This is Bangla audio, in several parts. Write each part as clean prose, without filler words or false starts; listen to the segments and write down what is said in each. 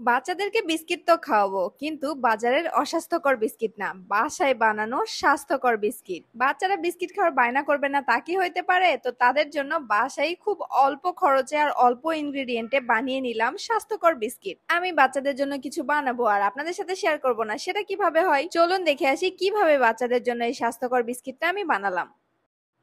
বাচ্চাদেরকে বিস্কিট তো খাওয়াবো, কিন্তু বাজারের অস্বাস্থ্যকর বিস্কিট না, বাসায় বানানো স্বাস্থ্যকর বিস্কিট। বাচ্চারা বিস্কিট খাওয়ার বায়না করবে না তা কি হইতে পারে? তো তাদের জন্য বাসায় খুব অল্প খরচে আর অল্প ইনগ্রিডিয়েন্টে বানিয়ে নিলাম স্বাস্থ্যকর বিস্কিট। আমি বাচ্চাদের জন্য কিছু বানাবো আর আপনাদের সাথে শেয়ার করব না, সেটা কিভাবে হয় চলুন দেখে আসি কিভাবে বাচ্চাদের জন্য এই স্বাস্থ্যকর বিস্কিটটা আমি বানালাম।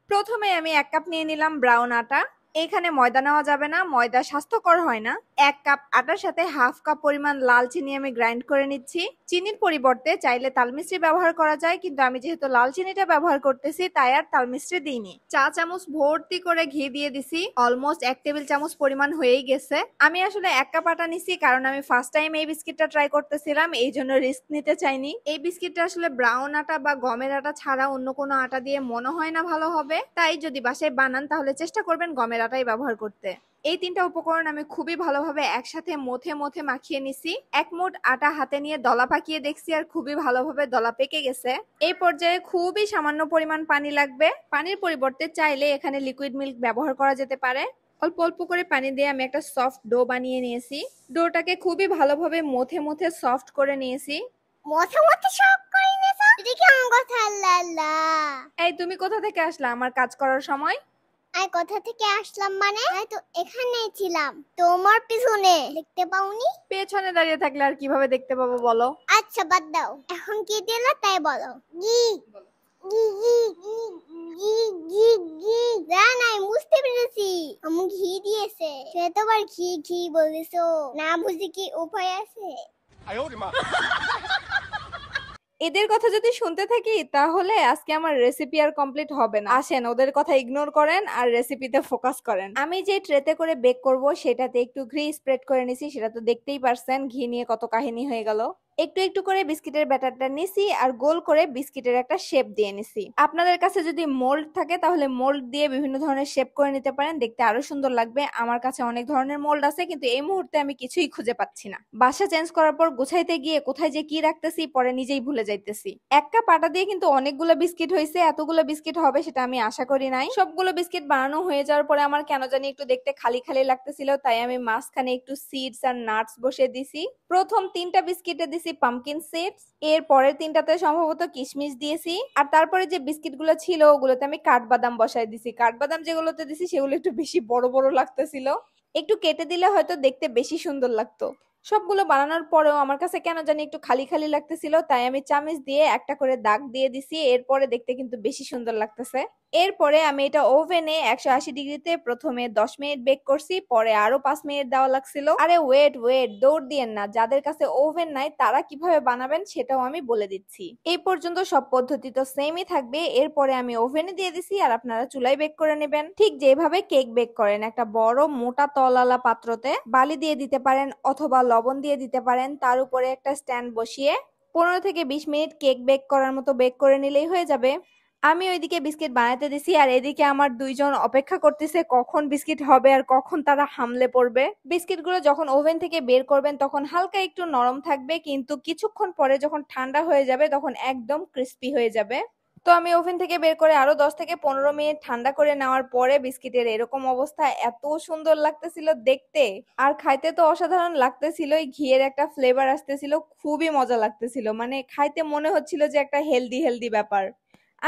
প্রথমে আমি 1 কাপ নিয়ে নিলাম ব্রাউন আটা। এখানে ময়দা নেওয়া যাবে না, ময়দা স্বাস্থ্যকর হয় না। 1 কাপ আটার সাথে হাফ কাপ পরিমাণ লাল চিনি আমি গ্রাইন্ড করে নিচ্ছি। চিনির পরিবর্তে চাইলে তাল মিশ্রি ব্যবহার করা যায়, কিন্তু আমি যেহেতু লাল চিনিটা ব্যবহার করতেছি তাই আর তাল মিশ্রি দিইনি। চা চামচ ভর্তি করে ঘি দিয়ে দিছি, অলমোস্ট 1 টেবিল চামচ পরিমাণ হয়েই গেছে। আমি আসলে 1 কাপ আটা নিছি কারণ আমি ফার্স্ট টাইম এই বিস্কিটটা ট্রাই করতেছিলাম, এই জন্য রিস্ক নিতে চাইনি। এই বিস্কিটটা আসলে ব্রাউন আটা বা গমের আটা ছাড়া অন্য কোনো আটা দিয়ে মনে হয় না ভালো হবে, তাই যদি বাসায় বানান তাহলে চেষ্টা করবেন গমের আটাই ব্যবহার করতে। এই 3টা উপকরণ আমি খুবই ভালোভাবে একসাথে মথে মথে মাখিয়ে নিছি। 1 মুঠ আটা হাতে নিয়ে দলা পাকিয়ে দেখছি আর খুবই ভালোভাবে দলা পেকে গেছে। এই পর্যায়ে খুবই সামান্য পরিমাণ পানি লাগবে। পানির পরিবর্তে চাইলে এখানে লিকুইড মিল্ক ব্যবহার করা যেতে পারে। অল্প অল্প করে পানি দিয়ে আমি একটা সফট ডো বানিয়ে নিয়েছি। ডোটাকে খুবই ভালোভাবে মথে মথে সফট করে নিয়েছি। মথে মথে সব করে নিয়েছো? এটা কি আমার কথা? আল্লাহ। এই তুমি কোথা থেকে আসলা আমার কাজ করার সময়? আমি কোথা থেকে আসলাম মানে? আমি তো এখানেই ছিলাম, তোমার পিছনে। দেখতে পাওনি? পেছনে দাঁড়িয়ে থাকলে আর কিভাবে দেখতে পাবো বলো? আচ্ছা বাদ দাও, এখন কি দিলা তাই বলো। ঘি ঘি ঘি ঘি ঘি ঘি ঘি। নাই বুঝতে পেরেছি, আমি ঘি দিয়েছে। সে তো আবার ঘি ঘি বলেছো, না বুঝি কি উপায় আছে? এদের কথা যদি শুনতে থাকি তাহলে আজকে আমার রেসিপি আর কমপ্লিট হবে না। আসেন ওদের কথা ইগনোর করেন আর রেসিপিতে ফোকাস করেন। আমি যে ট্রেতে করে বেক করব সেটাতে একটু ঘি স্প্রেড করে নিছি, সেটা তো দেখতেই পারছেন ঘি নিয়ে কত কাহিনী হয়ে গেল। একটু একটু করে বিস্কিটের ব্যাটারটা নিছি আর গোল করে বিস্কিটের একটা শেপ দিয়ে নিছি। আপনাদের কাছে যদি মোল্ড থাকে তাহলে মোল্ড দিয়ে বিভিন্ন ধরনের শেপ করে নিতে পারেন, দেখতে আরো সুন্দর লাগবে। আমার কাছে অনেক ধরনের মোল্ড আছে, কিন্তু এই মুহূর্তে আমি কিছুই খুঁজে পাচ্ছি না। বাসা চেঞ্জ করার পর গুছাইতে গিয়ে কোথায় যে কি রাখতেছি পরে নিজেই ভুলে যাইতেছি। 1 কাপ আটা দিয়ে কিন্তু অনেকগুলো বিস্কিট হয়েছে, এতগুলো বিস্কিট হবে সেটা আমি আশা করি নাই। সবগুলো বিস্কিট বানানো হয়ে যাওয়ার পরে আমার কেন জানি একটু দেখতে খালি খালি লাগতেছিল, তাই আমি মাঝখানে একটু সিডস আর নাটস বসিয়ে দিছি। প্রথম 3টা বিস্কিটে দিছি পামকিন সিডস, এর পরের 3টাতে সম্ভবত কিশমিশ দিয়েছি, আর তারপরে যে বিস্কিট গুলো ছিল ওগুলোতে আমি কাঠবাদাম বসাই দিছি। কাঠবাদাম যেগুলোতে দিছি সেগুলো একটু বেশি বড় বড় লাগতেছিল, একটু কেটে দিলে হয়তো দেখতে বেশি সুন্দর লাগতো। সবগুলো বানানোর পরেও আমার কাছে কেন জানি একটু খালি খালি লাগতেছিল, তাই আমি চামচ দিয়ে একটা করে দাগ দিয়ে দিছি। এরপরে দেখতে কিন্তু বেশি সুন্দর লাগতেছে। এরপরে আমি এটা ওভেনে 180 ডিগ্রিতে প্রথমে 10 মিনিট বেক করছি, পরে আরো 5 মিনিট দেওয়া লাগছিল। আরে ওয়েট ওয়েট, দৌড় দিয়েন না, যাদের কাছে ওভেন নাই তারা কিভাবে বানাবেন সেটাও আমি বলে দিচ্ছি। এই পর্যন্ত সব পদ্ধতি তো সেমই থাকবে। এরপরে আমি ওভেনে দিয়ে দিছি আর আপনারা চুলায় বেক করে নেবেন, ঠিক যেভাবে কেক বেক করেন। একটা বড় মোটা তলালা পাত্রতে বালি দিয়ে দিতে পারেন অথবা লবণ দিয়ে দিতে পারেন, তার উপরে একটা স্ট্যান্ড বসিয়ে 15 থেকে 20 মিনিট কেক বেক করার মতো বেক করে নিলেই হয়ে যাবে। আমি ওইদিকে বিস্কিট বানাতে দিছি আর এদিকে আমার দুইজন অপেক্ষা করতেছে কখন বিস্কিট হবে আর কখন তারা হামলে পড়বে। বিস্কিটগুলো যখন ওভেন থেকে বের করবেন তখন হালকা একটু নরম থাকবে, কিন্তু কিছুক্ষণ পরে যখন ঠান্ডা হয়ে যাবে তখন একদম ক্রিস্পি হয়ে যাবে। তো আমি ওভেন থেকে বের করে আরো 10 থেকে 15 মিনিট ঠান্ডা করে নেওয়ার পরে বিস্কিটের এরকম অবস্থা। এত সুন্দর লাগতেছিল দেখতে আর খাইতে তো অসাধারণ লাগতেছিল। এই ঘিয়ের একটা ফ্লেভার আসতেছিল, খুবই মজা লাগতেছিল, মানে খাইতে মনে হচ্ছিল যে একটা হেলদি হেলদি ব্যাপার।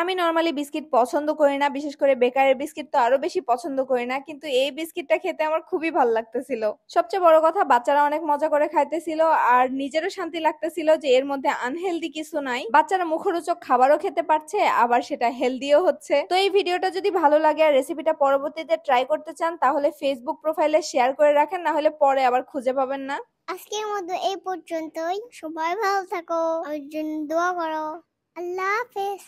আমি নর্মালি বিস্কিট পছন্দ করি না, বিশেষ করে বেকারের বিস্কিট তো আরো বেশি পছন্দ করি না, কিন্তু এই বিস্কিটটা খেতে আমার খুবই ভালো লাগতেছিল। সবচেয়ে বড় কথা বাচ্চারা অনেক মজা করে খাইতেছিল আর নিজেরও শান্তি লাগতেছিল যে এর মধ্যে আনহেলদি কিছু নাই। বাচ্চারা মুখরোচক খাবারও খেতে পারছে, আবার সেটা হেলদিও হচ্ছে। তো এই ভিডিওটা যদি ভালো লাগে আর রেসিপিটা পরবর্তীতে ট্রাই করতে চান তাহলে ফেসবুক প্রোফাইলে শেয়ার করে রাখেন, না হলে পরে আবার খুঁজে পাবেন না। আজকের মতো এই পর্যন্তই। সবাই ভালো থাকো, আমার জন্য দোয়া করো। আল্লাহ হাফেজ।